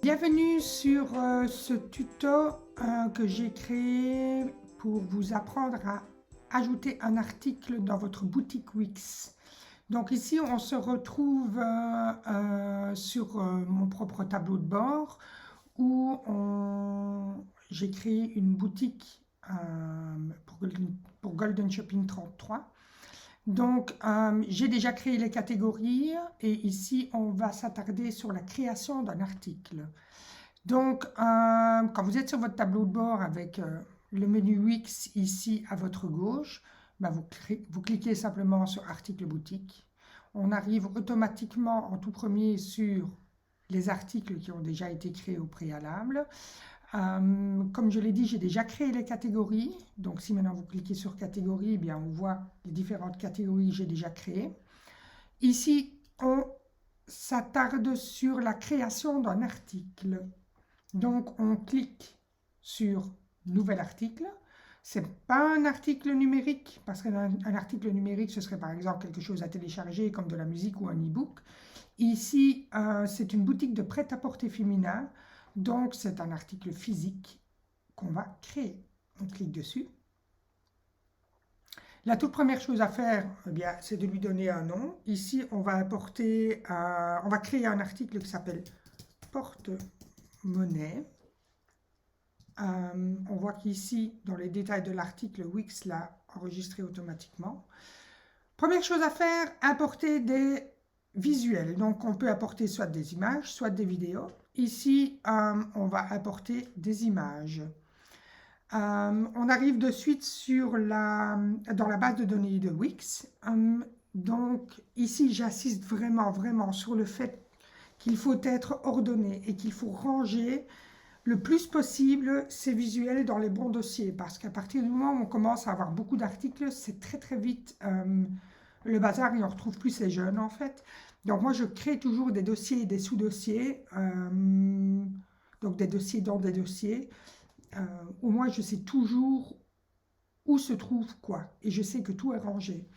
Bienvenue sur ce tuto que j'ai créé pour vous apprendre à ajouter un article dans votre boutique Wix. Donc ici, on se retrouve sur mon propre tableau de bord où j'ai créé une boutique pour Golden Shopping 33. Donc, j'ai déjà créé les catégories et ici, on va s'attarder sur la création d'un article. Donc, quand vous êtes sur votre tableau de bord avec le menu Wix ici à votre gauche, ben vous cliquez simplement sur Article boutique. On arrive automatiquement en tout premier sur les articles qui ont déjà été créés au préalable. Comme je l'ai dit, j'ai déjà créé les catégories. Donc, si maintenant vous cliquez sur catégorie, eh bien, on voit les différentes catégories que j'ai déjà créées. Ici, on s'attarde sur la création d'un article. Donc, on clique sur Nouvel article. Ce n'est pas un article numérique, parce qu'un article numérique, ce serait par exemple quelque chose à télécharger, comme de la musique ou un e-book. Ici, c'est une boutique de prêt-à-porter féminin. Donc, c'est un article physique qu'on va créer. On clique dessus. La toute première chose à faire, eh bien, c'est de lui donner un nom. Ici, on va créer un article qui s'appelle porte-monnaie. On voit qu'ici, dans les détails de l'article, Wix l'a enregistré automatiquement. Première chose à faire, importer des visuels. Donc, on peut apporter soit des images, soit des vidéos. Ici, on va importer des images. On arrive de suite dans la base de données de Wix. Donc, ici, j'insiste vraiment sur le fait qu'il faut être ordonné et qu'il faut ranger le plus possible ces visuels dans les bons dossiers, parce qu'à partir du moment où on commence à avoir beaucoup d'articles, c'est très vite le bazar et on ne retrouve plus ces jeunes en fait. Donc moi je crée toujours des dossiers et des sous-dossiers, donc des dossiers dans des dossiers. Au moins je sais toujours où se trouve quoi et je sais que tout est rangé.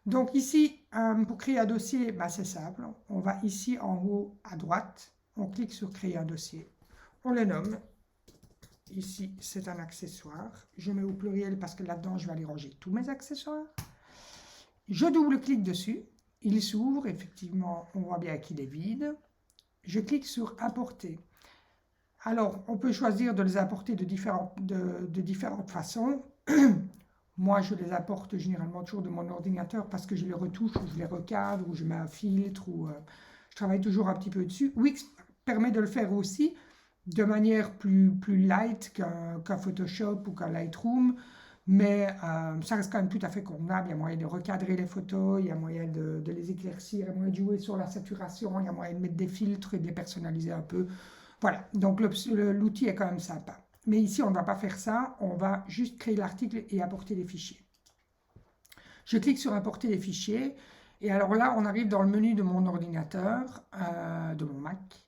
Donc ici, pour créer un dossier, bah, c'est simple. On va ici en haut à droite, on clique sur créer un dossier. On le nomme. Ici, c'est un accessoire. Je mets au pluriel parce que là-dedans, je vais aller ranger tous mes accessoires. Je double-clique dessus. Il s'ouvre. Effectivement, on voit bien qu'il est vide. Je clique sur importer. Alors, on peut choisir de les importer de différentes façons. Moi, je les apporte généralement toujours de mon ordinateur parce que je les retouche, ou je les recadre, ou je mets un filtre, ou je travaille toujours un petit peu dessus. Wix permet de le faire aussi de manière plus light qu'un Photoshop ou qu'un Lightroom, mais ça reste quand même tout à fait convenable. Il y a moyen de recadrer les photos, il y a moyen de les éclaircir, il y a moyen de jouer sur la saturation, il y a moyen de mettre des filtres et de les personnaliser un peu. Voilà, donc l'outil est quand même sympa. Mais ici, on ne va pas faire ça, on va juste créer l'article et apporter les fichiers. Je clique sur importer les fichiers, et alors là, on arrive dans le menu de mon ordinateur, de mon Mac,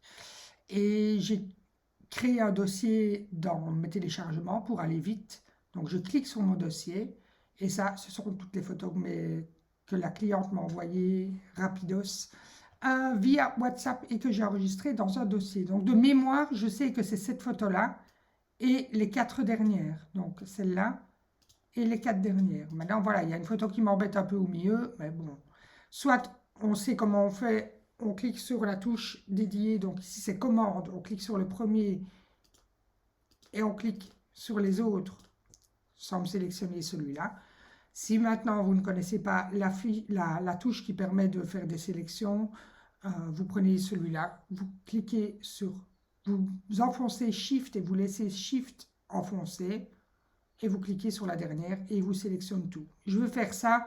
et j'ai créé un dossier dans mes téléchargements pour aller vite. Donc je clique sur mon dossier, et ça, ce sont toutes les photos que la cliente m'a envoyées rapidos via WhatsApp et que j'ai enregistrées dans un dossier. Donc de mémoire, je sais que c'est cette photo-là et les 4 dernières. Donc celle-là et les 4 dernières. Maintenant, voilà, il y a une photo qui m'embête un peu au milieu, mais bon. Soit on sait comment on fait, on clique sur la touche dédiée, donc ici c'est commande, on clique sur le premier et on clique sur les autres sans me sélectionner celui-là. Si maintenant vous ne connaissez pas la touche qui permet de faire des sélections, vous prenez celui-là, vous cliquez sur, vous enfoncez Shift et vous laissez Shift enfoncer et vous cliquez sur la dernière et il vous sélectionne tout. Je veux faire ça,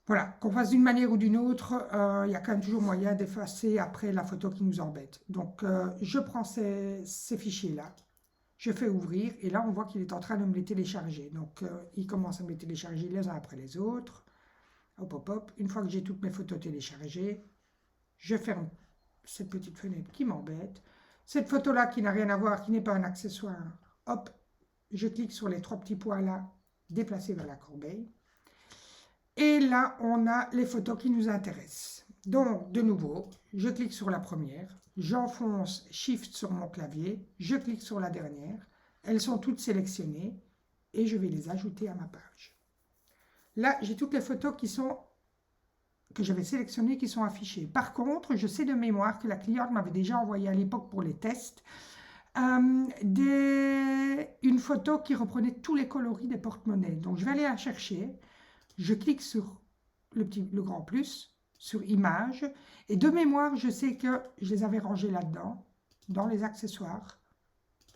voilà, qu'on fasse d'une manière ou d'une autre, il y a quand même toujours moyen d'effacer après la photo qui nous embête. Donc je prends ces fichiers-là, je fais ouvrir et là on voit qu'il est en train de me les télécharger. Donc il commence à me les télécharger les uns après les autres. Hop, hop, hop. Une fois que j'ai toutes mes photos téléchargées, je ferme cette petite fenêtre qui m'embête. Cette photo-là qui n'a rien à voir, qui n'est pas un accessoire, hop, je clique sur les 3 petits points là, déplacer vers la corbeille. Et là, on a les photos qui nous intéressent. Donc, de nouveau, je clique sur la première, j'enfonce Shift sur mon clavier, je clique sur la dernière, elles sont toutes sélectionnées et je vais les ajouter à ma page. Là, j'ai toutes les photos que j'avais sélectionnées qui sont affichées. Par contre, je sais de mémoire que la cliente m'avait déjà envoyé à l'époque pour les tests une photo qui reprenait tous les coloris des porte-monnaies. Donc, je vais aller la chercher, je clique sur le grand plus, sur Images, et de mémoire, je sais que je les avais rangées là-dedans, dans les accessoires,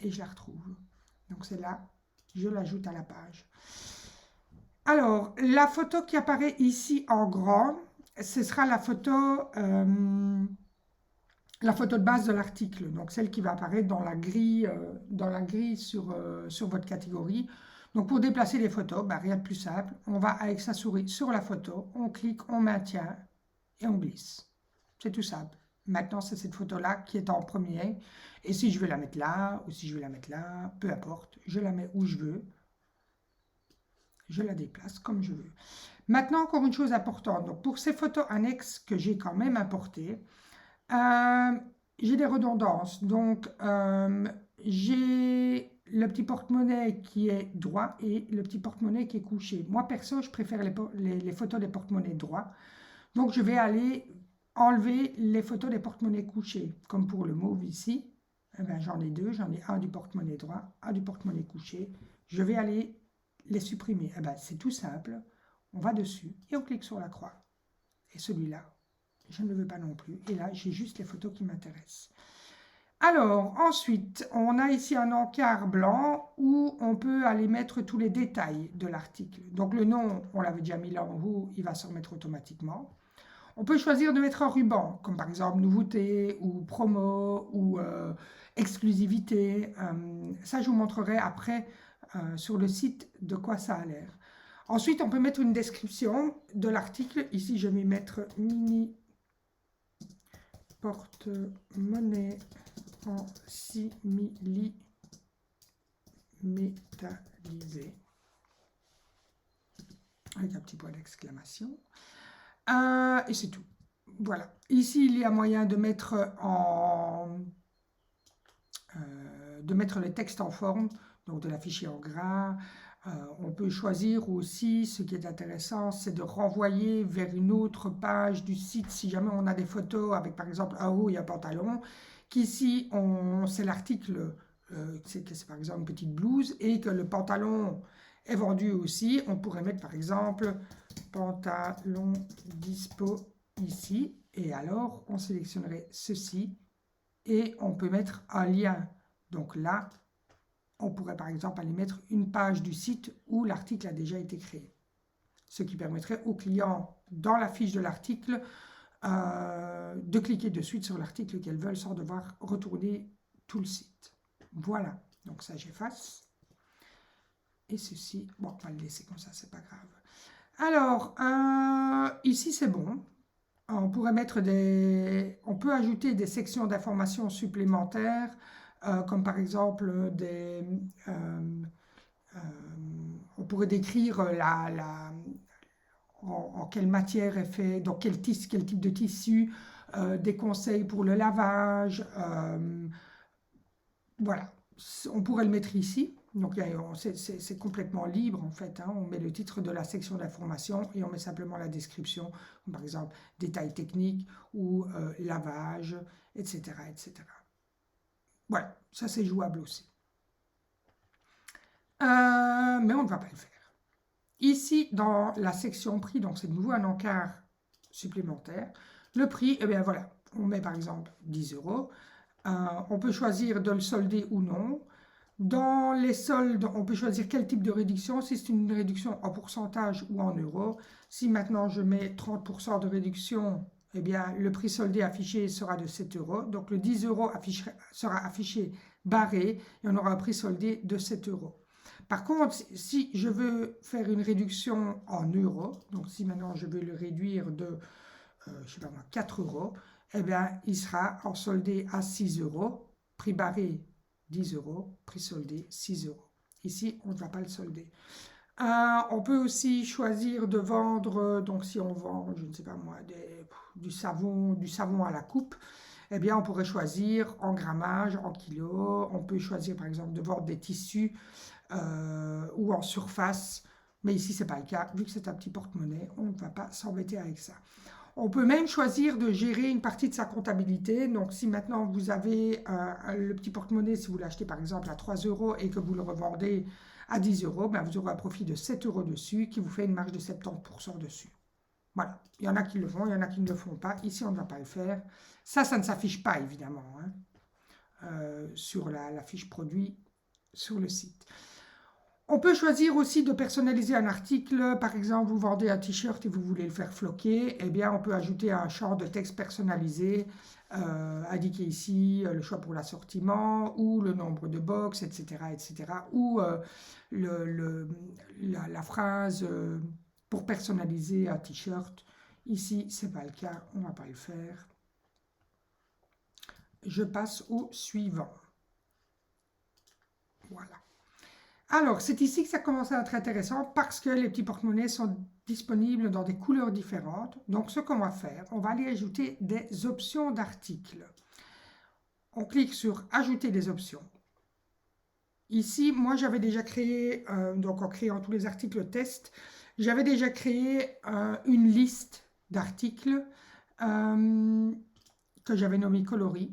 et je la retrouve. Donc, c'est là, je l'ajoute à la page. Alors, la photo qui apparaît ici en grand, ce sera la photo de base de l'article, donc celle qui va apparaître dans la grille sur votre catégorie. Donc pour déplacer les photos, rien de plus simple, on va avec sa souris sur la photo, on clique, on maintient et on glisse. C'est tout simple. Maintenant, c'est cette photo-là qui est en premier. Et si je veux la mettre là, ou si je veux la mettre là, peu importe, je la mets où je veux. Je la déplace comme je veux. Maintenant, encore une chose importante. Donc pour ces photos annexes que j'ai quand même importées, j'ai des redondances. Donc, j'ai le petit porte-monnaie qui est droit et le petit porte-monnaie qui est couché. Moi, perso, je préfère les photos des porte-monnaies droits. Donc, je vais aller enlever les photos des porte-monnaies couchés. Comme pour le mauve ici, j'en ai deux. J'en ai un du porte-monnaie droit, un du porte-monnaie couché. Je vais aller les supprimer. C'est tout simple. On va dessus et on clique sur la croix. Et celui-là, je ne le veux pas non plus. Et là, j'ai juste les photos qui m'intéressent. Alors, ensuite, on a ici un encart blanc où on peut aller mettre tous les détails de l'article. Donc, le nom, on l'avait déjà mis là en haut, il va se remettre automatiquement. On peut choisir de mettre un ruban, comme par exemple nouveauté ou promo ou exclusivité. Ça, je vous montrerai après sur le site de quoi ça a l'air. Ensuite, on peut mettre une description de l'article. Ici, je vais mettre mini porte-monnaie en simili métallisé avec un petit point d'exclamation. Et c'est tout. Voilà. Ici, il y a moyen de mettre le texte en forme, donc de l'afficher en gras. On peut choisir aussi, ce qui est intéressant, c'est de renvoyer vers une autre page du site si jamais on a des photos avec par exemple un haut et un pantalon, qu'ici c'est l'article, c'est par exemple une petite blouse et que le pantalon est vendu aussi. On pourrait mettre par exemple pantalon dispo ici et alors on sélectionnerait ceci et on peut mettre un lien. Donc là, on pourrait par exemple aller mettre une page du site où l'article a déjà été créé. Ce qui permettrait au client, dans la fiche de l'article, de cliquer de suite sur l'article qu'elles veulent sans devoir retourner tout le site. Voilà, donc ça j'efface. Et ceci, bon, on va le laisser comme ça, c'est pas grave. Alors, ici c'est bon. On pourrait mettre on peut ajouter des sections d'informations supplémentaires, comme par exemple on pourrait décrire en quelle matière est fait, dans quel type de tissu, des conseils pour le lavage, voilà. On pourrait le mettre ici, donc c'est complètement libre en fait, hein. On met le titre de la section d'information et on met simplement la description, comme par exemple détails techniques ou lavage, etc., etc. Voilà, ça c'est jouable aussi. Mais on ne va pas le faire. Ici, dans la section prix, donc c'est de nouveau un encart supplémentaire. Le prix, eh bien voilà, on met par exemple 10 €. On peut choisir de le solder ou non. Dans les soldes, on peut choisir quel type de réduction, si c'est une réduction en pourcentage ou en euros. Si maintenant je mets 30% de réduction, eh bien le prix soldé affiché sera de 7 €. Donc le 10 € sera affiché barré et on aura un prix soldé de 7 €. Par contre, si je veux faire une réduction en euros, donc si maintenant je veux le réduire de, je sais pas moi, 4 €, eh bien, il sera en soldé à 6 €, prix barré 10 €, prix soldé 6 €. Ici, on ne va pas le solder. On peut aussi choisir de vendre, donc si on vend, je ne sais pas moi, du savon à la coupe, eh bien on pourrait choisir en grammage, en kilos. On peut choisir par exemple de vendre des tissus ou en surface. Mais ici, c'est pas le cas. Vu que c'est un petit porte-monnaie, on ne va pas s'embêter avec ça. On peut même choisir de gérer une partie de sa comptabilité. Donc, si maintenant vous avez le petit porte-monnaie, si vous l'achetez par exemple à 3 euros et que vous le revendez à 10 euros, ben vous aurez un profit de 7 euros dessus qui vous fait une marge de 70% dessus. Voilà. Il y en a qui le font, il y en a qui ne le font pas. Ici, on ne va pas le faire. Ça ne s'affiche pas évidemment sur la fiche produit sur le site. On peut choisir aussi de personnaliser un article. Par exemple, vous vendez un t-shirt et vous voulez le faire floquer. Eh bien, on peut ajouter un champ de texte personnalisé, indiquer ici le choix pour l'assortiment ou le nombre de box, etc. etc. ou la phrase pour personnaliser un t-shirt. Ici, ce n'est pas le cas, on ne va pas le faire. Je passe au suivant. Voilà. Alors, c'est ici que ça commence à être intéressant parce que les petits porte-monnaies sont disponibles dans des couleurs différentes. Donc, ce qu'on va faire, on va aller ajouter des options d'articles. On clique sur « Ajouter des options ». Ici, moi, j'avais déjà créé, donc en créant tous les articles test, j'avais déjà créé une liste d'articles que j'avais nommé coloris.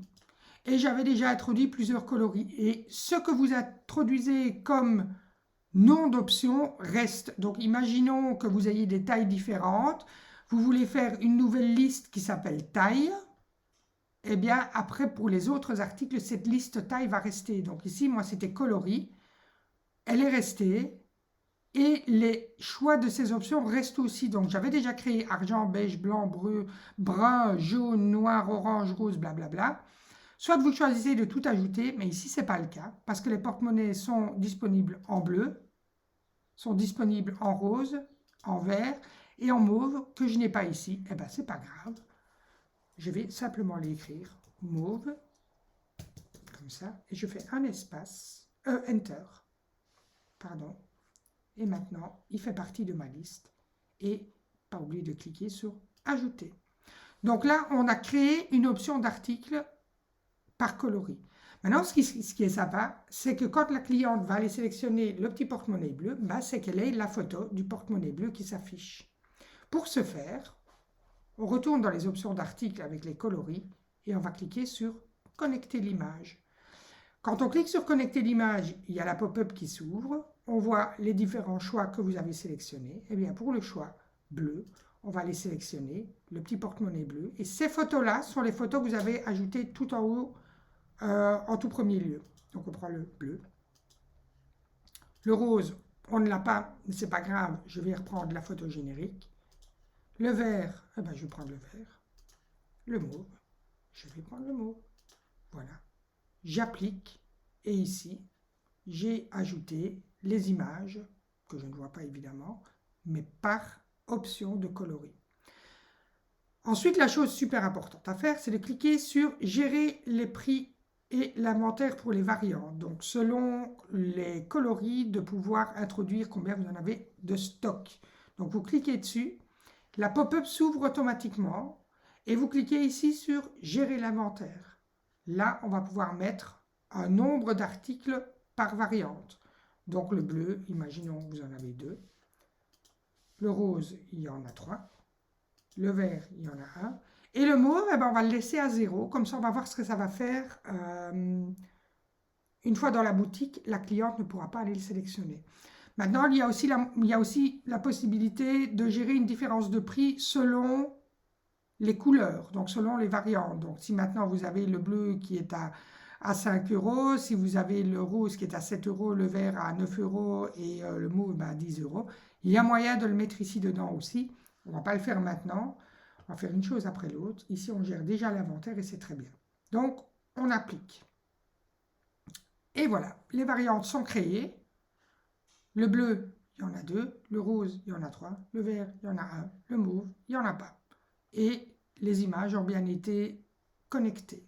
Et j'avais déjà introduit plusieurs coloris. Et ce que vous introduisez comme nom d'option reste. Donc, imaginons que vous ayez des tailles différentes. Vous voulez faire une nouvelle liste qui s'appelle taille. Eh bien, après, pour les autres articles, cette liste taille va rester. Donc ici, moi, c'était coloris. Elle est restée. Et les choix de ces options restent aussi. Donc, j'avais déjà créé argent, beige, blanc, brun, jaune, noir, orange, rose, blablabla. Soit vous choisissez de tout ajouter, mais ici, ce n'est pas le cas, parce que les porte-monnaies sont disponibles en bleu, sont disponibles en rose, en vert et en mauve, que je n'ai pas ici. Eh bien, ce n'est pas grave. Je vais simplement l'écrire, mauve, comme ça, et je fais un espace, Enter, pardon. Et maintenant, il fait partie de ma liste. Et pas oublier de cliquer sur Ajouter. Donc là, on a créé une option d'article par coloris. Maintenant, ce qui est sympa, c'est que quand la cliente va aller sélectionner le petit porte-monnaie bleu, c'est qu'elle ait la photo du porte-monnaie bleu qui s'affiche. Pour ce faire, on retourne dans les options d'article avec les coloris et on va cliquer sur « Connecter l'image ». Quand on clique sur « Connecter l'image », il y a la pop-up qui s'ouvre. On voit les différents choix que vous avez sélectionnés. Eh bien, pour le choix bleu, on va aller sélectionner le petit porte-monnaie bleu. Et ces photos-là sont les photos que vous avez ajoutées tout en haut en tout premier lieu. Donc on prend le bleu. Le rose, on ne l'a pas, mais ce n'est pas grave, je vais reprendre la photo générique. Le vert, je vais prendre le vert. Le mauve, je vais prendre le mauve. Voilà. J'applique et ici, j'ai ajouté les images, que je ne vois pas évidemment, mais par option de coloris. Ensuite, la chose super importante à faire, c'est de cliquer sur « Gérer les prix et l'inventaire pour les variantes ». Donc, selon les coloris, de pouvoir introduire combien vous en avez de stock. Donc, vous cliquez dessus, la pop-up s'ouvre automatiquement et vous cliquez ici sur « Gérer l'inventaire ». Là, on va pouvoir mettre un nombre d'articles par variante. Donc, le bleu, imaginons que vous en avez 2. Le rose, il y en a 3. Le vert, il y en a 1. Et le mauve, on va le laisser à 0. Comme ça, on va voir ce que ça va faire. Une fois dans la boutique, la cliente ne pourra pas aller le sélectionner. Maintenant, il y a aussi la possibilité de gérer une différence de prix selon les couleurs, donc selon les variantes. Donc, si maintenant vous avez le bleu qui est à 5 euros, si vous avez le rose qui est à 7 euros, le vert à 9 euros et le mauve à 10 euros, il y a moyen de le mettre ici dedans aussi. On ne va pas le faire maintenant, on va faire une chose après l'autre. Ici, on gère déjà l'inventaire et c'est très bien. Donc, on applique. Et voilà, les variantes sont créées. Le bleu, il y en a 2. Le rose, il y en a 3. Le vert, il y en a 1. Le mauve, il n'y en a pas. Et les images ont bien été connectées.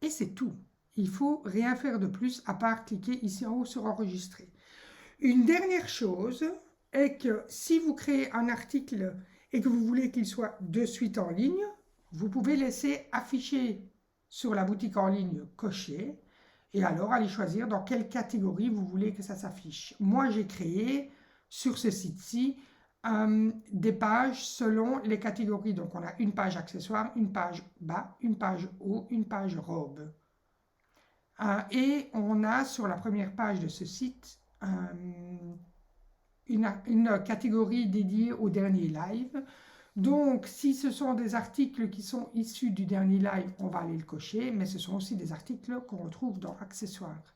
Et c'est tout. Il ne faut rien faire de plus à part cliquer ici en haut sur enregistrer. Une dernière chose est que si vous créez un article et que vous voulez qu'il soit de suite en ligne, vous pouvez laisser afficher sur la boutique en ligne coché et alors aller choisir dans quelle catégorie vous voulez que ça s'affiche. Moi, j'ai créé sur ce site-ci des pages selon les catégories. Donc, on a une page accessoires, une page bas, une page haut, une page robe. Et on a sur la première page de ce site une catégorie dédiée au dernier live. Donc, si ce sont des articles qui sont issus du dernier live, on va aller le cocher, mais ce sont aussi des articles qu'on retrouve dans accessoires.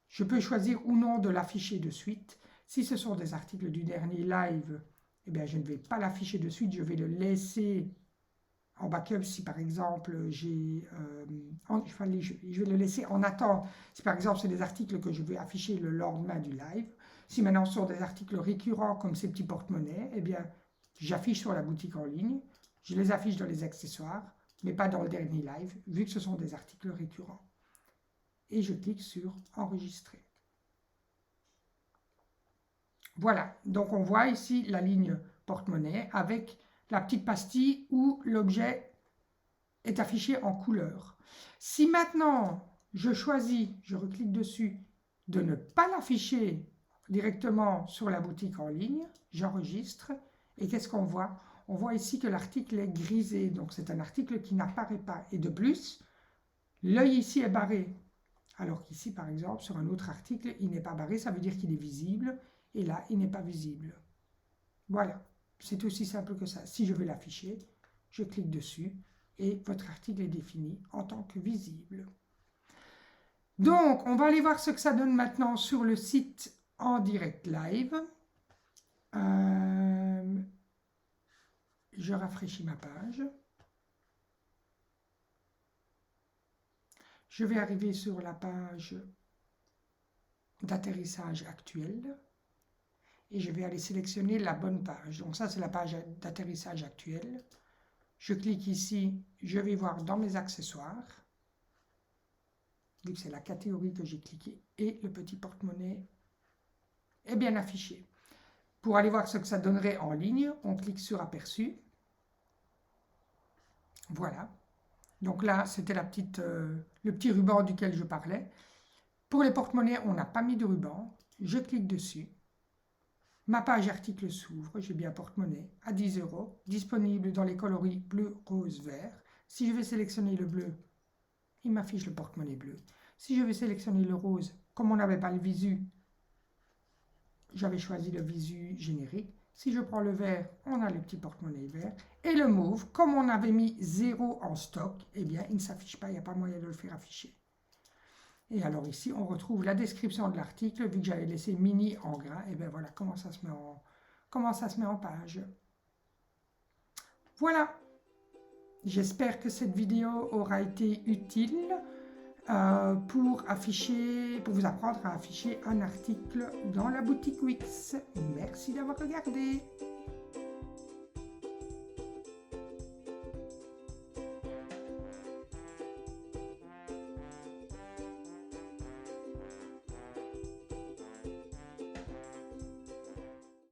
Je peux choisir ou non de l'afficher de suite. Si ce sont des articles du dernier live, eh bien, je ne vais pas l'afficher de suite, je vais le laisser en backup si par exemple je vais le laisser en attente. Si par exemple c'est des articles que je vais afficher le lendemain du live, si maintenant ce sont des articles récurrents comme ces petits porte-monnaies, eh bien j'affiche sur la boutique en ligne, je les affiche dans les accessoires, mais pas dans le dernier live, vu que ce sont des articles récurrents. Et je clique sur enregistrer. Voilà, donc on voit ici la ligne porte-monnaie avec la petite pastille où l'objet est affiché en couleur. Si maintenant je choisis, je reclique dessus, de ne pas l'afficher directement sur la boutique en ligne, j'enregistre et qu'est-ce qu'on voit? On voit ici que l'article est grisé, donc c'est un article qui n'apparaît pas. Et de plus, l'œil ici est barré. Alors qu'ici, par exemple, sur un autre article, il n'est pas barré, ça veut dire qu'il est visible, et là, il n'est pas visible. Voilà. C'est aussi simple que ça. Si je veux l'afficher, je clique dessus et votre article est défini en tant que visible. Donc, on va aller voir ce que ça donne maintenant sur le site en direct live. Je rafraîchis ma page. Je vais arriver sur la page d'atterrissage actuelle. Et je vais aller sélectionner la bonne page. Donc ça, c'est la page d'atterrissage actuelle. Je clique ici, je vais voir dans mes accessoires, vu que c'est la catégorie que j'ai cliqué, et le petit porte-monnaie est bien affiché. Pour aller voir ce que ça donnerait en ligne, on clique sur aperçu. Voilà. Donc là, c'était le petit ruban duquel je parlais. Pour les porte-monnaies, on n'a pas mis de ruban. Je clique dessus. Ma page article s'ouvre, j'ai bien porte-monnaie à 10 €, disponible dans les coloris bleu, rose, vert. Si je vais sélectionner le bleu, il m'affiche le porte-monnaie bleu. Si je vais sélectionner le rose, comme on n'avait pas le visu, j'avais choisi le visu générique. Si je prends le vert, on a le petit porte-monnaie vert. Et le mauve, comme on avait mis 0 en stock, eh bien, il ne s'affiche pas, il n'y a pas moyen de le faire afficher. Et alors ici, on retrouve la description de l'article, vu que j'avais laissé mini en gras, et bien voilà comment ça se met en page. Voilà. J'espère que cette vidéo aura été utile pour vous apprendre à afficher un article dans la boutique Wix. Merci d'avoir regardé.